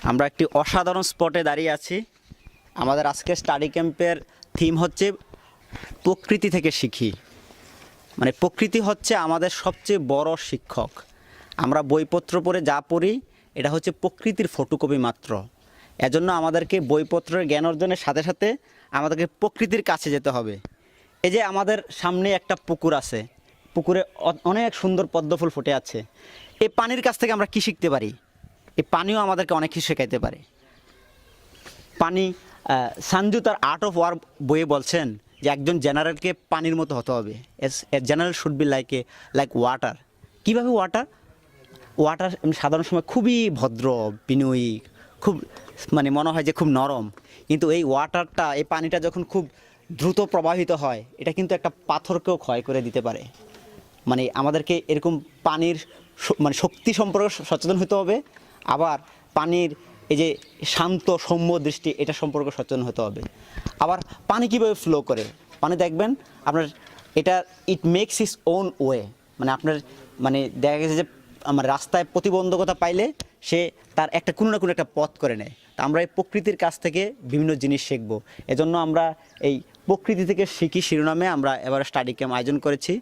আমরা একটি অসাধারণ স্পটে দাঁড়িয়ে আছি। আমাদের আজকের স্টাডি ক্যাম্পের থিম হচ্ছে প্রকৃতি থেকে শিখি। মানে প্রকৃতি হচ্ছে আমাদের সবচেয়ে বড় শিক্ষক। আমরা বইপত্র পড়ে যা পড়ি এটা হচ্ছে প্রকৃতির ফটোকপি মাত্র। এজন্য আমাদেরকে বইপত্রের জ্ঞান অর্জনের সাথে সাথে আমাদেরকে প্রকৃতির কাছে যেতে হবে। এই যে আমাদের সামনে একটা পুকুর আছে, পুকুরে অনেক সুন্দর পদ্মফুল ফুটে আছে। এই পানির কাছ থেকে আমরা কী শিখতে পারি? এই পানিও আমাদেরকে অনেক কিছু শেখাইতে পারে। পানি, সঞ্জু তার আর্ট অফ ওয়ার বইয়ে বলছেন যে একজন জেনারেলকে পানির মতো হতে হবে। A general should be like water. কীভাবে ওয়াটার? ওয়াটার সাধারণ সময় খুবই ভদ্র, বিনয়ী, খুব মানে মনে হয় যে খুব নরম। কিন্তু এই ওয়াটারটা, এই পানিটা যখন খুব দ্রুত প্রবাহিত হয়, এটা কিন্তু একটা পাথরকেও ক্ষয় করে দিতে পারে। মানে আমাদেরকে এরকম পানির মানে শক্তি সম্পর্কে সচেতন হতে হবে। আবার পানির এই যে শান্ত সৌম্য দৃষ্টি, এটা সম্পর্কে সচেতন হতে হবে। আবার পানি কীভাবে ফ্লো করে, পানি দেখবেন আপনার এটা it makes its own way. মানে আপনার মানে দেখা গেছে যে আমার রাস্তায় প্রতিবন্ধকতা পাইলে সে তার একটা কোনো না কোনো একটা পথ করে নেয়। তা আমরা এই প্রকৃতির কাছ থেকে বিভিন্ন জিনিস শিখবো। এজন্য আমরা এই প্রকৃতি থেকে শিখি শিরোনামে আমরা এবার স্টাডি ক্যাম্প আয়োজন করেছি।